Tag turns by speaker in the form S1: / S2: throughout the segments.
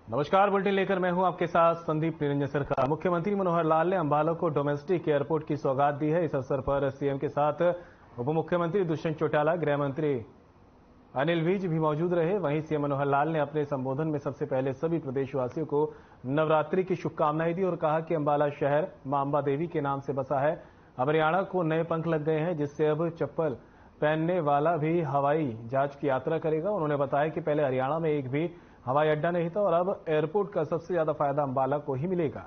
S1: नमस्कार, बुलेटिन लेकर मैं हूं आपके साथ संदीप निरंजन सरकार। मुख्यमंत्री मनोहर लाल ने अंबाला को डोमेस्टिक एयरपोर्ट की सौगात दी है। इस अवसर पर सीएम के साथ उप मुख्यमंत्री दुष्यंत चौटाला, गृह मंत्री अनिल विज भी मौजूद रहे। वहीं सीएम मनोहर लाल ने अपने संबोधन में सबसे पहले सभी प्रदेशवासियों को नवरात्रि की शुभकामनाएं दी और कहा कि अंबाला शहर मां अंबा देवी के नाम से बसा है। अब हरियाणा को नए पंख लग गए हैं, जिससे अब चप्पल पहनने वाला भी हवाई जहाज की यात्रा करेगा। उन्होंने बताया कि पहले हरियाणा में एक भी हवाई अड्डा नहीं था और अब एयरपोर्ट का सबसे ज्यादा फायदा अंबाला को ही मिलेगा।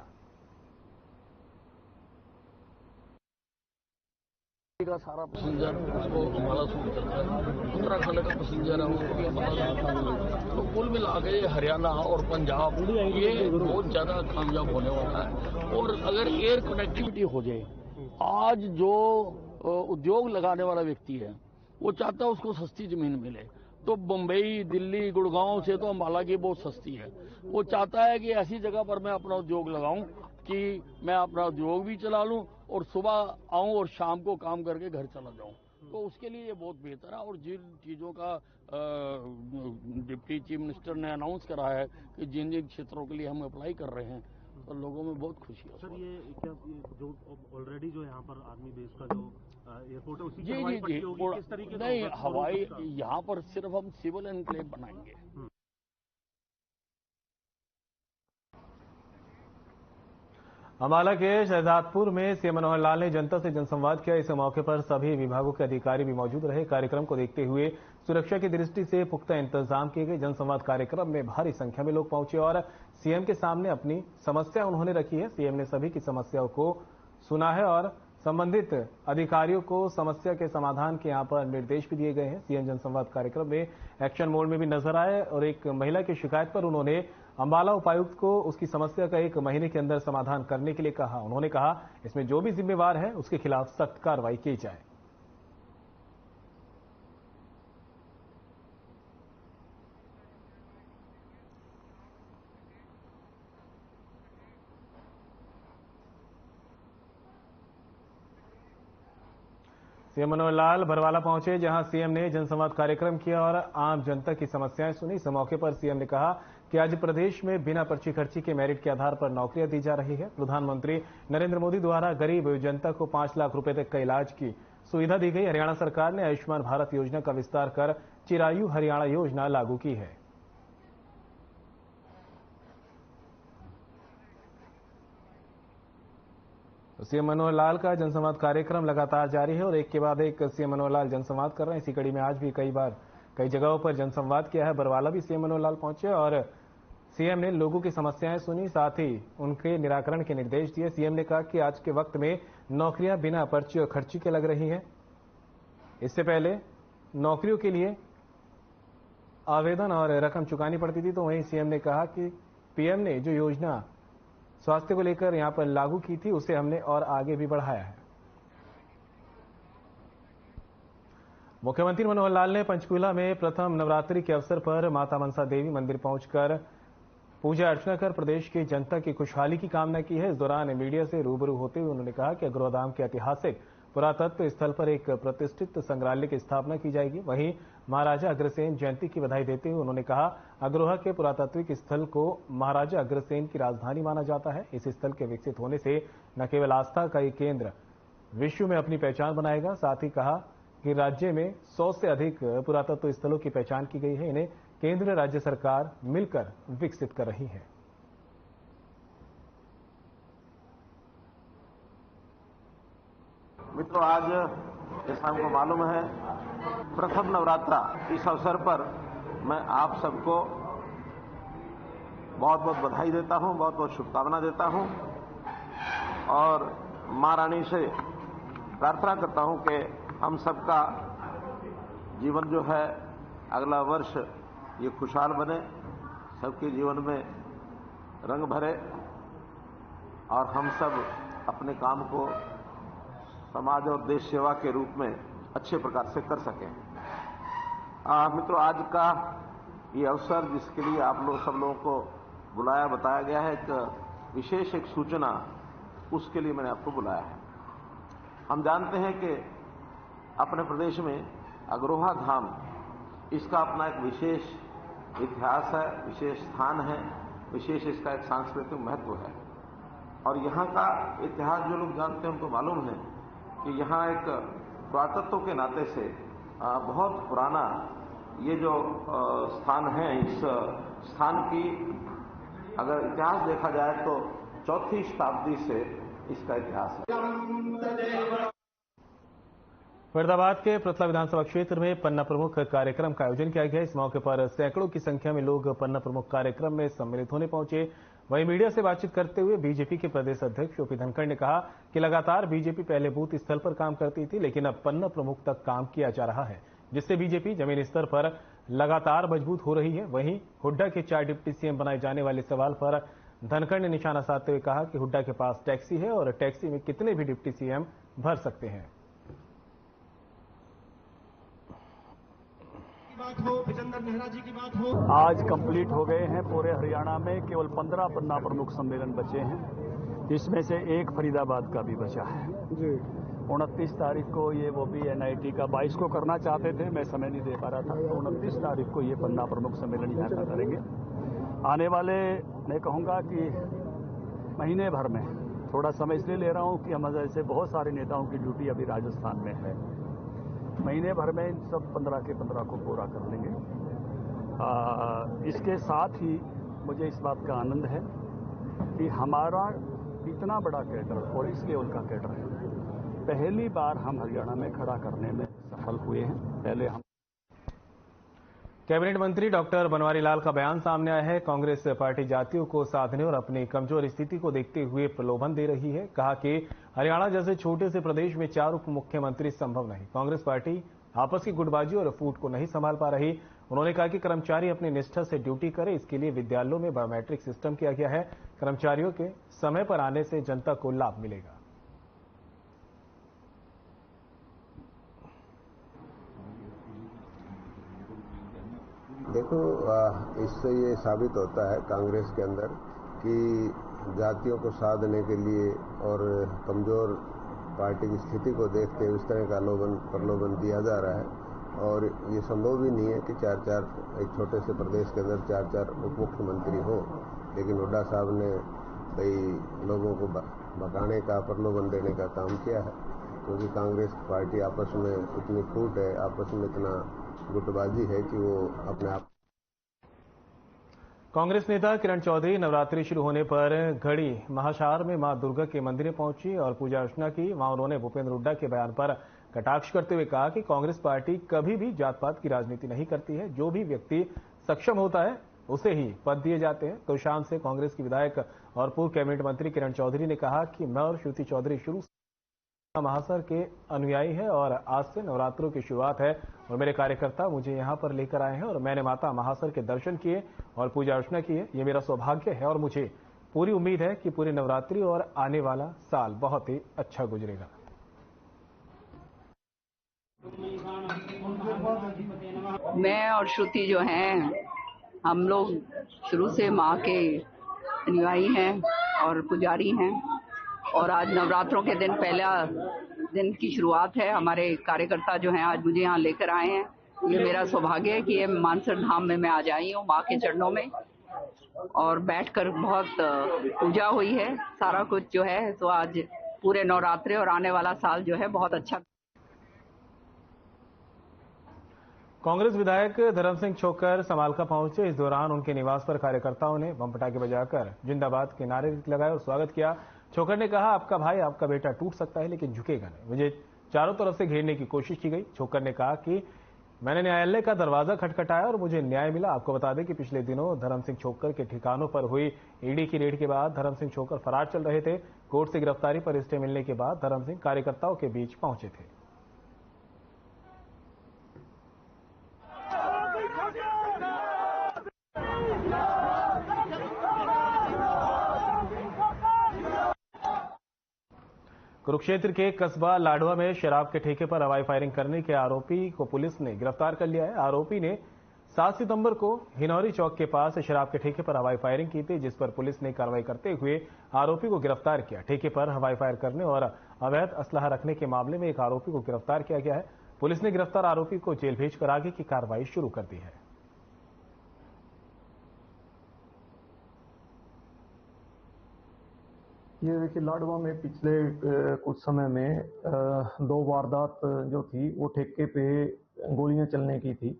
S2: का सारा पैसेंजर उसको अंबाला सूट चलता है, उत्तराखंड का पैसेंजर है उसको भी अंबाला। तो कुल मिला के हरियाणा और पंजाब ये बहुत ज्यादा कामयाब होने वाला है। और अगर एयर कनेक्टिविटी हो जाए, आज जो उद्योग लगाने वाला व्यक्ति है वो चाहता है उसको सस्ती जमीन मिले, तो बम्बई, दिल्ली, गुड़गांव से तो अंबाला की बहुत सस्ती है। वो चाहता है कि ऐसी जगह पर मैं अपना उद्योग लगाऊं कि मैं अपना उद्योग भी चला लूं और सुबह आऊं और शाम को काम करके घर चला जाऊं। तो उसके लिए ये बहुत बेहतर है। और जिन चीजों का डिप्टी चीफ मिनिस्टर ने अनाउंस करा है कि जिन जिन क्षेत्रों के लिए हम अप्लाई कर रहे हैं, तो लोगों में बहुत खुशी है।
S3: सर, ये क्या जो ऑलरेडी जो यहाँ पर आर्मी बेस का जो एयरपोर्ट है उसकी
S2: जी
S3: हवाई
S2: जी
S3: पट्टी
S2: जी
S3: होगी, किस तरीके का
S2: नहीं,
S3: होगा
S2: हवाई यहाँ पर सिर्फ हम सिविल एनक्लेव बनाएंगे।
S1: अंबाला के शहजादपुर में सीएम मनोहर लाल ने जनता से जनसंवाद किया। इस मौके पर सभी विभागों के अधिकारी भी मौजूद रहे। कार्यक्रम को देखते हुए सुरक्षा की दृष्टि से पुख्ता इंतजाम किए गए। जनसंवाद कार्यक्रम में भारी संख्या में लोग पहुंचे और सीएम के सामने अपनी समस्या उन्होंने रखी है। सीएम ने सभी की समस्याओं को सुना है और संबंधित अधिकारियों को समस्या के समाधान के यहां पर निर्देश भी दिए गए हैं। सीएम जनसंवाद कार्यक्रम में एक्शन मोड में भी नजर आए और एक महिला की शिकायत पर उन्होंने अंबाला उपायुक्त को उसकी समस्या का 1 महीने के अंदर समाधान करने के लिए कहा। उन्होंने कहा इसमें जो भी जिम्मेवार है उसके खिलाफ सख्त कार्रवाई की जाए। सीएम मनोहर लाल बरवाला पहुंचे, जहां सीएम ने जनसंवाद कार्यक्रम किया और आम जनता की समस्याएं सुनी। इस मौके पर सीएम ने कहा कि आज प्रदेश में बिना पर्ची खर्ची के मेरिट के आधार पर नौकरियां दी जा रही है। प्रधानमंत्री नरेंद्र मोदी द्वारा गरीब जनता को 5 लाख रुपए तक का इलाज की सुविधा दी गई। हरियाणा सरकार ने आयुष्मान भारत योजना का विस्तार कर चिरायु हरियाणा योजना लागू की है। सीएम मनोहर लाल का जनसंवाद कार्यक्रम लगातार जारी है और एक के बाद एक सीएम मनोहर लाल जनसंवाद कर रहे हैं। इसी कड़ी में आज भी कई जगहों पर जनसंवाद किया है। बरवाला भी सीएम मनोहर लाल पहुंचे और सीएम ने लोगों की समस्याएं सुनी, साथ ही उनके निराकरण के निर्देश दिए। सीएम ने कहा कि आज के वक्त में नौकरियां बिना पर्ची और खर्ची के लग रही हैं। इससे पहले नौकरियों के लिए आवेदन और रकम चुकानी पड़ती थी। तो वहीं सीएम ने कहा कि पीएम ने जो योजना स्वास्थ्य को लेकर यहां पर लागू की थी, उसे हमने और आगे भी बढ़ाया है। मुख्यमंत्री मनोहर लाल ने पंचकूला में प्रथम नवरात्रि के अवसर पर माता मनसा देवी मंदिर पहुंचकर पूजा अर्चना कर प्रदेश की जनता की खुशहाली की कामना की है। इस दौरान मीडिया से रूबरू होते हुए उन्होंने कहा कि अग्रधाम के ऐतिहासिक पुरातत्व स्थल पर एक प्रतिष्ठित संग्रहालय की स्थापना की जाएगी। वहीं महाराजा अग्रसेन जयंती की बधाई देते हुए उन्होंने कहा, अग्रोहा के पुरातात्विक स्थल को महाराजा अग्रसेन की राजधानी माना जाता है। इस स्थल के विकसित होने से न केवल आस्था का ये केंद्र विश्व में अपनी पहचान बनाएगा, साथ ही कहा कि राज्य में 100 से अधिक पुरातत्व स्थलों की पहचान की गई है। इन्हें केंद्र राज्य सरकार मिलकर विकसित कर रही है।
S4: मित्रों, आज जैसा हमको मालूम है प्रथम नवरात्रा, इस अवसर पर मैं आप सबको बहुत बहुत बधाई देता हूं, बहुत बहुत शुभकामना देता हूं और मां रानी से प्रार्थना करता हूं कि हम सबका जीवन जो है अगला वर्ष ये खुशहाल बने, सबके जीवन में रंग भरे और हम सब अपने काम को समाज और देश सेवा के रूप में अच्छे प्रकार से कर सकें। मित्रों, आज का ये अवसर जिसके लिए आप लोग सब लोगों को बुलाया बताया गया है, एक विशेष एक सूचना, उसके लिए मैंने आपको बुलाया है। हम जानते हैं कि अपने प्रदेश में अग्रोहा धाम, इसका अपना एक विशेष इतिहास है, विशेष स्थान है विशेष इसका एक सांस्कृतिक महत्व है। और यहाँ का इतिहास जो लोग जानते हैं उनको मालूम है कि यहाँ एक पुरातत्व के नाते से बहुत पुराना ये जो स्थान है, इस स्थान की अगर इतिहास देखा जाए तो 4वीं शताब्दी से इसका इतिहास है।
S1: फरीदाबाद के प्रतला विधानसभा क्षेत्र में पन्ना प्रमुख कार्यक्रम का आयोजन किया गया। इस मौके पर सैकड़ों की संख्या में लोग पन्ना प्रमुख कार्यक्रम में सम्मिलित होने पहुंचे। वहीं मीडिया से बातचीत करते हुए बीजेपी के प्रदेश अध्यक्ष ओपी धनखड़ ने कहा कि लगातार बीजेपी पहले बूथ स्थल पर काम करती थी, लेकिन अब पन्ना प्रमुख तक काम किया जा रहा है, जिससे बीजेपी जमीनी स्तर पर लगातार मजबूत हो रही है। वहीं हुड्डा के 4 डिप्टी सीएम बनाए जाने वाले सवाल पर धनखड़ ने निशाना साधते हुए कहा कि हुड्डा के पास टैक्सी है और टैक्सी में कितने भी डिप्टी सीएम भर सकते हैं।
S5: आज कंप्लीट हो गए हैं। पूरे हरियाणा में केवल 15 पन्ना प्रमुख सम्मेलन बचे हैं, इसमें से एक फरीदाबाद का भी बचा है। 29 तारीख को ये वो भी NIT का 22 को करना चाहते थे, मैं समय नहीं दे पा रहा था, तो 29 तारीख को ये पन्ना प्रमुख सम्मेलन यहाँ का करेंगे। आने वाले मैं कहूँगा कि महीने भर में, थोड़ा समय इसलिए ले रहा हूँ कि हम ऐसे बहुत सारे नेताओं की ड्यूटी अभी राजस्थान में है, महीने भर में इन सब 15 के 15 को पूरा कर लेंगे। इसके साथ ही मुझे इस बात का आनंद है कि हमारा इतना बड़ा कैडर और इस लेवल का कैडर है, पहली बार हम हरियाणा में खड़ा करने में सफल हुए हैं। पहले हम
S1: कैबिनेट मंत्री डॉक्टर बनवारी लाल का बयान सामने आया है। कांग्रेस पार्टी जातियों को साधने और अपनी कमजोर स्थिति को देखते हुए प्रलोभन दे रही है। कहा कि हरियाणा जैसे छोटे से प्रदेश में 4 उप मुख्यमंत्री संभव नहीं। कांग्रेस पार्टी आपस की गुटबाजी और फूट को नहीं संभाल पा रही। उन्होंने कहा कि कर्मचारी अपनी निष्ठा से ड्यूटी करें, इसके लिए विद्यालयों में बायोमेट्रिक सिस्टम किया गया है। कर्मचारियों के समय पर आने से जनता को लाभ मिलेगा।
S6: देखो, इससे ये साबित होता है कांग्रेस के अंदर कि जातियों को साधने के लिए और कमजोर पार्टी की स्थिति को देखते हुए इस तरह का प्रलोभन दिया जा रहा है। और ये संभव भी नहीं है कि 4-4 एक छोटे से प्रदेश के अंदर 4-4 उप मुख्यमंत्री हो। लेकिन हुड्डा साहब ने भाई लोगों को भगाने का, प्रलोभन देने का काम किया है, क्योंकि कांग्रेस पार्टी आपस में इतनी फूट है, आपस में इतना गुटबाजी है कि वो अपने आप।
S1: कांग्रेस नेता किरण चौधरी नवरात्रि शुरू होने पर घड़ी महाशार में मां दुर्गा के मंदिर पहुंची और पूजा अर्चना की। वहां उन्होंने भूपेंद्र हुड्डा के बयान पर कटाक्ष करते हुए कहा कि कांग्रेस पार्टी कभी भी जात पात की राजनीति नहीं करती है। जो भी व्यक्ति सक्षम होता है उसे ही पद दिए जाते हैं। तो शाम से कांग्रेस की विधायक और पूर्व कैबिनेट मंत्री किरण चौधरी ने कहा कि मैं और श्रुति चौधरी शुरू से महासर के अनुयायी है और आज से नवरात्रों की शुरुआत है और मेरे कार्यकर्ता मुझे यहां पर लेकर आए हैं और मैंने माता महासर के दर्शन किए और पूजा अर्चना की है। ये मेरा सौभाग्य है और मुझे पूरी उम्मीद है कि पूरी नवरात्रि और आने वाला साल बहुत ही अच्छा गुजरेगा।
S7: मैं और श्रुति जो हैं, हम लोग शुरू से माँ के अनुयायी हैं और पुजारी हैं और आज नवरात्रों के दिन पहला दिन की शुरुआत है। हमारे कार्यकर्ता जो हैं आज मुझे यहाँ लेकर आए हैं। ये मेरा सौभाग्य है कि ये मानसर धाम में मैं आज आई हूँ माँ के चरणों में और बैठकर बहुत पूजा हुई है। सारा कुछ जो है तो आज पूरे नवरात्रे और आने वाला साल जो है बहुत अच्छा।
S1: कांग्रेस विधायक धर्म सिंह छोक्कर समालका पहुंचे। इस दौरान उनके निवास पर कार्यकर्ताओं ने बम पटाखे बजाकर जिंदाबाद के नारे लगाए और स्वागत किया। छोक्कर ने कहा, आपका भाई, आपका बेटा टूट सकता है लेकिन झुकेगा नहीं। मुझे चारों तरफ से घेरने की कोशिश की गई। छोक्कर ने कहा कि मैंने न्यायालय का दरवाजा खटखटाया और मुझे न्याय मिला। आपको बता दें कि पिछले दिनों धर्म सिंह छोक्कर के ठिकानों पर हुई ईडी की रेड के बाद धर्म सिंह छोक्कर फरार चल रहे थे। कोर्ट से गिरफ्तारी पर स्टे मिलने के बाद धर्म सिंह कार्यकर्ताओं के बीच पहुंचे थे। कुरुक्षेत्र के कस्बा लाडवा में शराब के ठेके पर हवाई फायरिंग करने के आरोपी को पुलिस ने गिरफ्तार कर लिया है। आरोपी ने 7 सितंबर को हिनौरी चौक के पास शराब के ठेके पर हवाई फायरिंग की थी, जिस पर पुलिस ने कार्रवाई करते हुए आरोपी को गिरफ्तार किया। ठेके पर हवाई फायर करने और अवैध असलाह रखने के मामले में एक आरोपी को गिरफ्तार किया गया है। पुलिस ने गिरफ्तार आरोपी को जेल भेजकर आगे की कार्रवाई शुरू कर दी है।
S8: ये देखिए, लाडवा में पिछले कुछ समय में 2 वारदात जो थी वो ठेके पे गोलियां चलने की थी,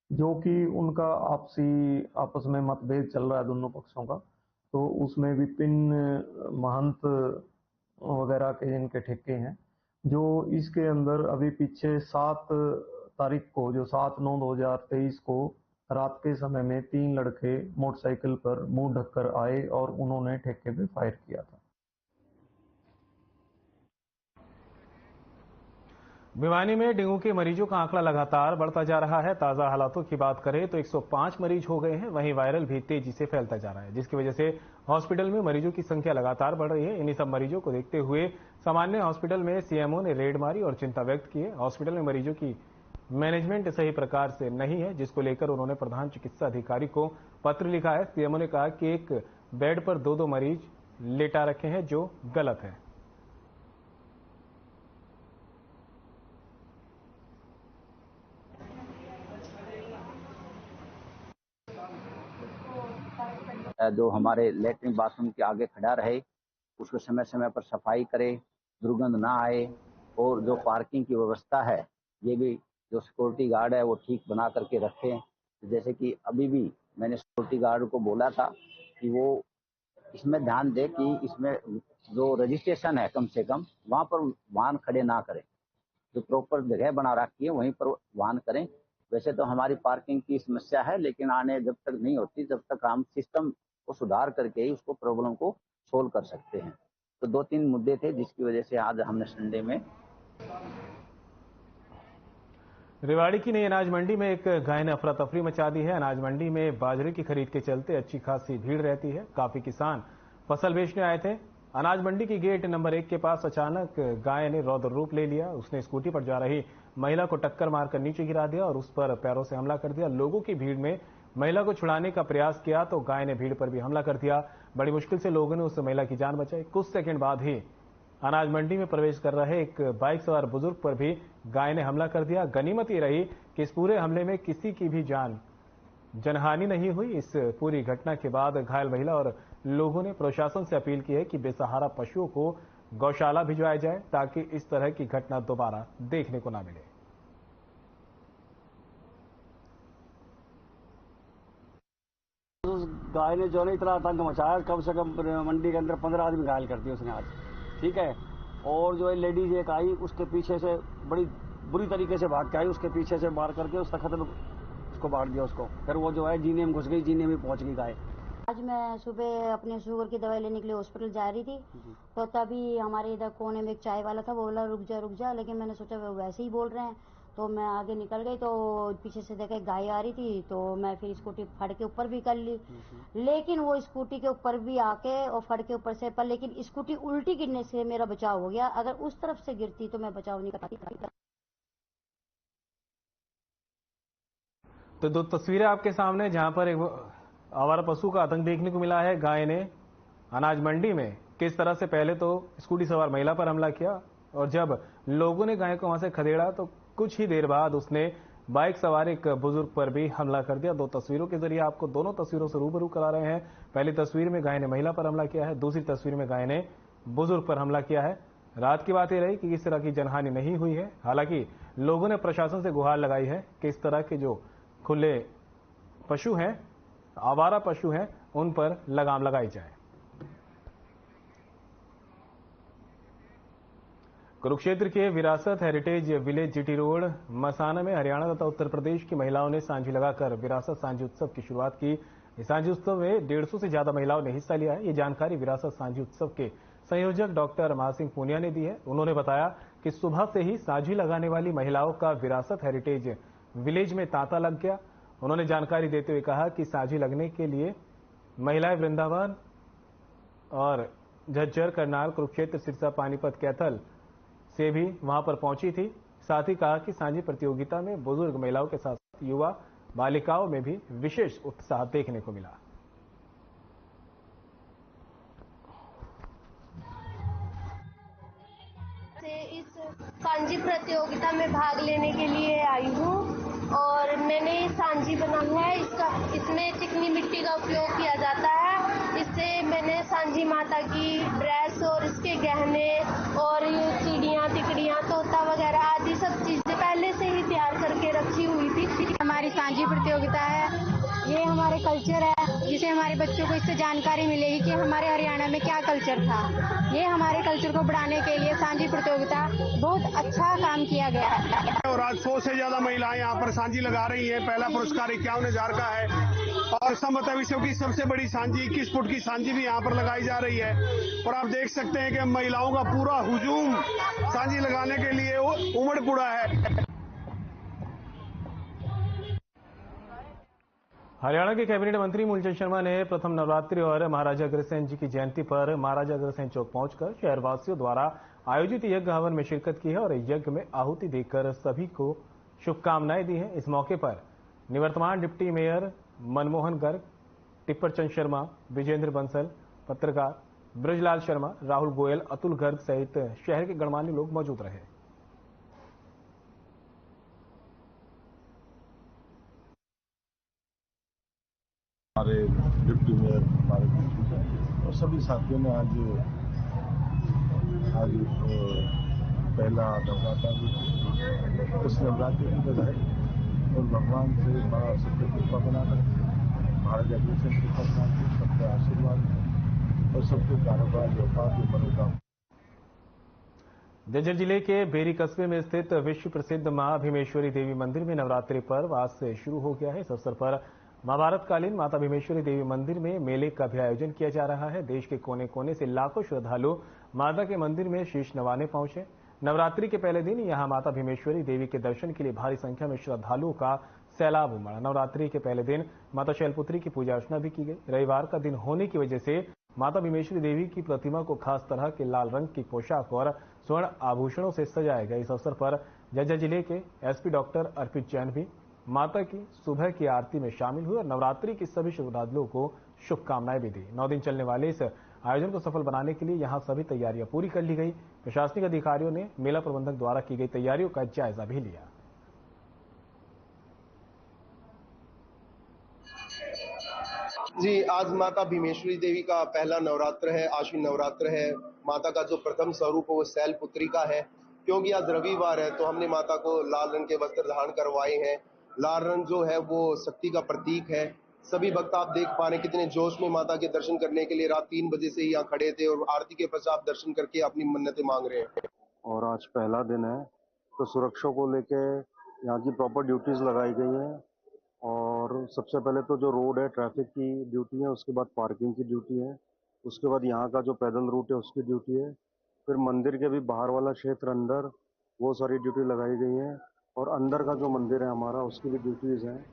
S8: जो कि उनका आपस में मतभेद चल रहा है दोनों पक्षों का। तो उसमें विपिन महंत वगैरह के जिनके ठेके हैं, जो इसके अंदर अभी पीछे 7 तारीख को, जो 7/9/2023 को रात के समय में 3 लड़के मोटरसाइकिल पर मुंह ढककर आए और उन्होंने ठेके पे फायर किया था।
S1: भिवानी में डेंगू के मरीजों का आंकड़ा लगातार बढ़ता जा रहा है। ताजा हालातों की बात करें तो 105 मरीज हो गए हैं। वहीं वायरल भी तेजी से फैलता जा रहा है, जिसकी वजह से हॉस्पिटल में मरीजों की संख्या लगातार बढ़ रही है। इन्हीं सब मरीजों को देखते हुए सामान्य हॉस्पिटल में सीएमओ ने रेड मारी और चिंता व्यक्त की है। हॉस्पिटल में मरीजों की मैनेजमेंट सही प्रकार से नहीं है, जिसको लेकर उन्होंने प्रधान चिकित्सा अधिकारी को पत्र लिखा है। सीएमओ ने कहा कि एक बेड पर 2-2 मरीज लेटा रखे हैं, जो गलत है।
S9: जो हमारे लेटरिन बाथरूम के आगे खड़ा रहे, उसको समय समय पर सफाई करे, दुर्गंध ना आए, और जो पार्किंग की व्यवस्था है ये भी जो सिक्योरिटी गार्ड है वो ठीक बना करके रखें। जैसे कि अभी भी मैंने सिक्योरिटी गार्ड को बोला था कि वो इसमें ध्यान दे कि इसमें जो रजिस्ट्रेशन है कम से कम वहाँ पर वाहन खड़े ना करें, जो प्रॉपर जगह बना रखी है वहीं पर वाहन करें। वैसे तो हमारी पार्किंग की समस्या है, लेकिन आने जब तक नहीं होती तब तक हम सिस्टम को सुधार करके ही उसको प्रॉब्लम को सोल्व कर सकते हैं। तो 2-3 मुद्दे थे जिसकी वजह से आज हमने संडे में।
S1: रेवाड़ी की नई अनाज मंडी में एक गाय ने अफरा तफरी मचा दी है। अनाज मंडी में बाजरे की खरीद के चलते अच्छी खासी भीड़ रहती है। काफी किसान फसल बेचने आए थे। अनाज मंडी की गेट नंबर 1 के पास अचानक गाय ने रौद्र रूप ले लिया। उसने स्कूटी पर जा रही महिला को टक्कर मारकर नीचे गिरा दिया और उस पर पैरों से हमला कर दिया। लोगों की भीड़ में महिला को छुड़ाने का प्रयास किया तो गाय ने भीड़ पर भी हमला कर दिया। बड़ी मुश्किल से लोगों ने उस महिला की जान बचाई। कुछ सेकंड बाद ही अनाज मंडी में प्रवेश कर रहे एक बाइक सवार बुजुर्ग पर भी गाय ने हमला कर दिया। गनीमत ये रही कि इस पूरे हमले में किसी की भी जनहानि नहीं हुई। इस पूरी घटना के बाद घायल महिला और लोगों ने प्रशासन से अपील की है कि बेसहारा पशुओं को गौशाला भिजवाया जाए, ताकि इस तरह की घटना दोबारा देखने को ना मिले।
S5: उस गाय ने जो नहीं इतना आतंक मचाया, कम से कम मंडी के अंदर 15 आदमी घायल कर दिए उसने आज, ठीक है। और जो लेडीज एक आई, उसके पीछे से बड़ी बुरी तरीके से भाग के आई, उसके पीछे से मार करके उसका खत्म उसको बांट दिया उसको। फिर वो जो है जीने में घुस गई, जीने में पहुंच गई गाय।
S10: आज मैं सुबह अपने शुगर की दवाई लेने के लिए हॉस्पिटल जा रही थी, तो तभी हमारे इधर कोने में एक चाय वाला था, वो बोला रुक जा, लेकिन मैंने सोचा वो वैसे ही बोल रहे हैं, तो मैं आगे निकल गई। तो पीछे से देखा गाय आ रही थी, तो मैं फिर स्कूटी फड़ के ऊपर भी कर ली, लेकिन वो स्कूटी के ऊपर भी आके और फड़ के ऊपर से पर, लेकिन स्कूटी उल्टी गिरने से मेरा बचाव हो गया। अगर उस तरफ से गिरती तो मैं बचाव नहीं कर पाती।
S1: तो 2 तस्वीरें आपके सामने, जहां पर एक आवारा पशु का आतंक देखने को मिला है। गाय ने अनाज मंडी में किस तरह से पहले तो स्कूटी सवार महिला पर हमला किया, और जब लोगों ने गाय को वहां से खदेड़ा तो कुछ ही देर बाद उसने बाइक सवार एक बुजुर्ग पर भी हमला कर दिया। 2 तस्वीरों के जरिए आपको दोनों तस्वीरों से रूबरू करा रहे हैं। पहली तस्वीर में गाय ने महिला पर हमला किया है, दूसरी तस्वीर में गाय ने बुजुर्ग पर हमला किया है। रात की बात यह रही कि किस तरह की जनहानि नहीं हुई है। हालांकि लोगों ने प्रशासन से गुहार लगाई है कि इस तरह के जो खुले पशु हैं, आवारा पशु हैं, उन पर लगाम लगाई जाए। कुरुक्षेत्र के विरासत हेरिटेज विलेज जीटी रोड मसाना में हरियाणा तथा उत्तर प्रदेश की महिलाओं ने सांझी लगाकर विरासत सांझी उत्सव की शुरुआत की। इस सांझी उत्सव में 150 से ज्यादा महिलाओं ने हिस्सा लिया है। ये जानकारी विरासत सांझी उत्सव के संयोजक डॉक्टर महासिंह पूनिया ने दी है। उन्होंने बताया कि सुबह से ही सांझी लगाने वाली महिलाओं का विरासत हेरिटेज विलेज में तांता लग गया। उन्होंने जानकारी देते हुए कहा कि सांझी लगने के लिए महिलाएं वृंदावन और झज्जर, करनाल, कुरुक्षेत्र, सिरसा, पानीपत, कैथल से भी वहां पर पहुंची थी। साथ ही कहा कि सांझी प्रतियोगिता में बुजुर्ग महिलाओं के साथ युवा बालिकाओं में भी विशेष उत्साह देखने को मिला।
S11: इस सांझी प्रतियोगिता में भाग लेने के लिए आई हूँ और मैंने सांझी बना है। इसमें चिकनी मिट्टी का उपयोग किया जाता है। इससे मैंने सांझी माता की ड्रेस गहने और ये चिड़ियाँ तिकड़ियाँ तोता वगैरह आदि सब चीजें पहले से ही तैयार करके रखी हुई थी।
S12: हमारी सांझी प्रतियोगिता है, ये हमारे कल्चर है, जिसे हमारे बच्चों को इससे जानकारी मिलेगी कि हमारे हरियाणा में क्या कल्चर था। ये हमारे कल्चर को बढ़ाने के लिए सांझी प्रतियोगिता बहुत अच्छा काम किया गया है।
S13: और आज 100 से ज्यादा महिलाएं यहाँ पर सांझी लगा रही हैं। पहला पुरस्कार 51,000 का है और समता विश्व की सबसे बड़ी सांझी 21 फुट की सांझी भी यहाँ पर लगाई जा रही है। और आप देख सकते हैं कि महिलाओं का पूरा हुजूम सांझी लगाने के लिए उमड़ पड़ा है।
S1: हरियाणा के कैबिनेट मंत्री मूलचंद शर्मा ने प्रथम नवरात्रि और महाराजा अग्रसेन जी की जयंती पर महाराजा अग्रसेन चौक पहुंचकर शहरवासियों द्वारा आयोजित यज्ञ हवन में शिरकत की है और यज्ञ में आहुति देकर सभी को शुभकामनाएं दी हैं। इस मौके पर निवर्तमान डिप्टी मेयर मनमोहन गर्ग, टिप्परचंद शर्मा, विजेंद्र बंसल, पत्रकार ब्रजलाल शर्मा, राहुल गोयल, अतुल गर्ग सहित शहर के गणमान्य लोग मौजूद रहे।
S14: हमारे डिप्टी मेयर, हमारे और सभी साथियों ने आज पहला नवरात्र उस नवरात्रि की बधाई और भगवान से बड़ा सबके कृपा बनाकर महाराजा अग्रसेन कृपा बनाकर सबका आशीर्वाद और सबके कारोबार व्यापार की मनोकामना।
S1: झज्जर जिले के बेरी कस्बे में स्थित विश्व प्रसिद्ध मां भीमेश्वरी देवी मंदिर में नवरात्रि पर्व आज से शुरू हो गया है। इस अवसर पर महाभारतकालीन माता भीमेश्वरी देवी मंदिर में मेले का भी आयोजन किया जा रहा है। देश के कोने कोने से लाखों श्रद्धालु माता के मंदिर में शीश नवाने पहुंचे। नवरात्रि के पहले दिन यहां माता भीमेश्वरी देवी के दर्शन के लिए भारी संख्या में श्रद्धालुओं का सैलाब उमड़ा। नवरात्रि के पहले दिन माता शैलपुत्री की पूजा अर्चना भी की गई। रविवार का दिन होने की वजह से माता भीमेश्वरी देवी की प्रतिमा को खास तरह के लाल रंग की पोशाक और स्वर्ण आभूषणों से सजाया गया। इस अवसर पर झज्जर जिले के एसपी डॉक्टर अर्पित जैन भी माता की सुबह की आरती में शामिल हुए और नवरात्रि की सभी श्रद्धालुओं को शुभकामनाएं भी दी। 9 दिन चलने वाले इस आयोजन को सफल बनाने के लिए यहां सभी तैयारियां पूरी कर ली गई। प्रशासनिक अधिकारियों ने मेला प्रबंधक द्वारा की गई तैयारियों का जायजा भी लिया।
S15: जी, आज माता भीमेश्वरी देवी का पहला नवरात्र है, आश्विन नवरात्र है। माता का जो प्रथम स्वरूप है वो शैलपुत्री का है। क्योंकि आज रविवार है तो हमने माता को लाल रंग के वस्त्र धारण करवाए हैं। लाल रंग जो है वो शक्ति का प्रतीक है। सभी भक्त आप देख पा रहे हैं कितने जोश में माता के दर्शन करने के लिए रात 3 बजे से यहाँ खड़े थे और आरती के पश्चात दर्शन करके अपनी मन्नतें मांग रहे हैं।
S14: और आज पहला दिन है तो सुरक्षा को लेके यहाँ की प्रॉपर ड्यूटीज लगाई गई हैं। और सबसे पहले तो जो रोड है ट्रैफिक की ड्यूटी है, उसके बाद पार्किंग की ड्यूटी है, उसके बाद यहाँ का जो पैदल रूट है उसकी ड्यूटी है, फिर मंदिर के भी बाहर वाला क्षेत्र अंदर वो सारी ड्यूटी लगाई गई है और अंदर का जो मंदिर है हमारा उसकी भी ड्यूटीज हैं।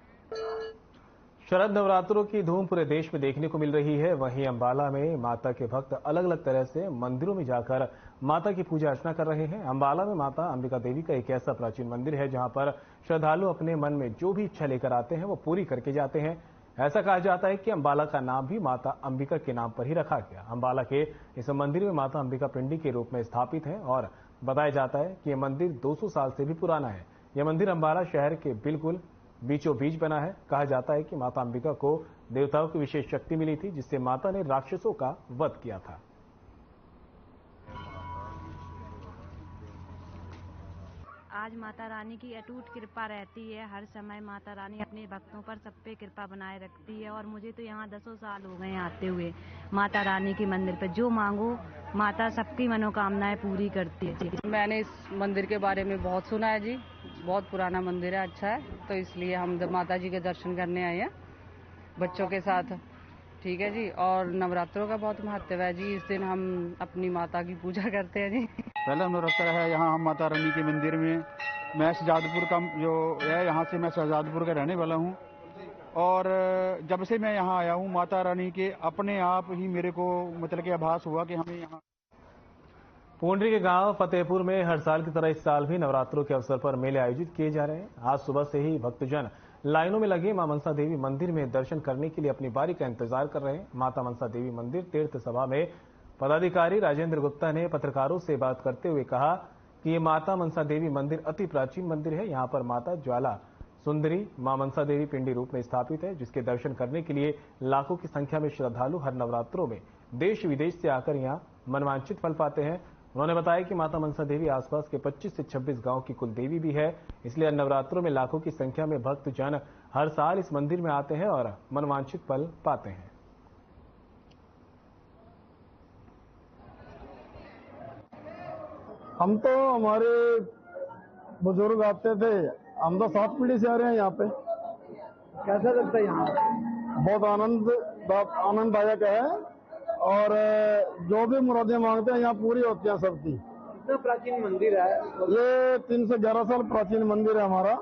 S1: शरद नवरात्रों की धूम पूरे देश में देखने को मिल रही है। वहीं अंबाला में माता के भक्त अलग अलग तरह से मंदिरों में जाकर माता की पूजा अर्चना कर रहे हैं। अंबाला में माता अंबिका देवी का एक ऐसा प्राचीन मंदिर है जहां पर श्रद्धालु अपने मन में जो भी इच्छा लेकर आते हैं वो पूरी करके जाते हैं। ऐसा कहा जाता है कि अंबाला का नाम भी माता अंबिका के नाम पर ही रखा गया। अंबाला के इस मंदिर में माता अंबिका पिंडी के रूप में स्थापित है और बताया जाता है कि यह मंदिर 200 साल से भी पुराना है। यह मंदिर अंबाला शहर के बिल्कुल बीचों बीच बना है। कहा जाता है कि माता अंबिका को देवताओं की विशेष शक्ति मिली थी जिससे माता ने राक्षसों का वध किया था।
S16: आज माता रानी की अटूट कृपा रहती है। हर समय माता रानी अपने भक्तों पर सब पे कृपा बनाए रखती है और मुझे तो यहाँ 10 साल हो गए आते हुए। माता रानी के मंदिर पर जो मांगो माता सबकी मनोकामनाएं पूरी करती है।
S17: मैंने इस मंदिर के बारे में बहुत सुना है जी, बहुत पुराना मंदिर है, अच्छा है, तो इसलिए हम माता जी के दर्शन करने आए हैं बच्चों के साथ। ठीक है जी। और नवरात्रों का बहुत महत्व है जी। इस दिन हम अपनी माता की पूजा करते हैं जी।
S18: पहला नवरात्र है यहाँ हम माता रानी के मंदिर में। मैं शहजादपुर का जो है, यहाँ से मैं शहजादपुर का रहने वाला हूँ और जब से मैं यहाँ आया हूँ माता रानी के अपने आप ही मेरे को मतलब कि आभास हुआ कि हमें यहाँ।
S1: पुंडरी के गांव फतेहपुर में हर साल की तरह इस साल भी नवरात्रों के अवसर पर मेले आयोजित किए जा रहे हैं। आज सुबह से ही भक्तजन लाइनों में लगे मां मनसा देवी मंदिर में दर्शन करने के लिए अपनी बारी का इंतजार कर रहे हैं। माता मनसा देवी मंदिर तीर्थ सभा में पदाधिकारी राजेंद्र गुप्ता ने पत्रकारों से बात करते हुए कहा कि ये माता मनसा देवी मंदिर अति प्राचीन मंदिर है। यहाँ पर माता ज्वाला सुंदरी मां मनसा देवी पिंडी रूप में स्थापित है, जिसके दर्शन करने के लिए लाखों की संख्या में श्रद्धालु हर नवरात्रों में देश विदेश से आकर यहां मनवांछित फल पाते हैं। उन्होंने बताया कि माता मनसा देवी आसपास के 25 से 26 गांव की कुल देवी भी है, इसलिए नवरात्रों में लाखों की संख्या में भक्त जन हर साल इस मंदिर में आते हैं और मनवांछित फल पाते हैं।
S19: हम तो हमारे बुजुर्ग आते थे, हम तो 7 पीढ़ी से आ रहे हैं यहाँ पे। कैसा लगता है यहाँ? बहुत आनंददायक है और जो भी मुरादें मांगते हैं यहाँ पूरी होती हैं सबकी।
S20: कितना प्राचीन मंदिर है?
S19: ये 311 साल प्राचीन मंदिर है हमारा।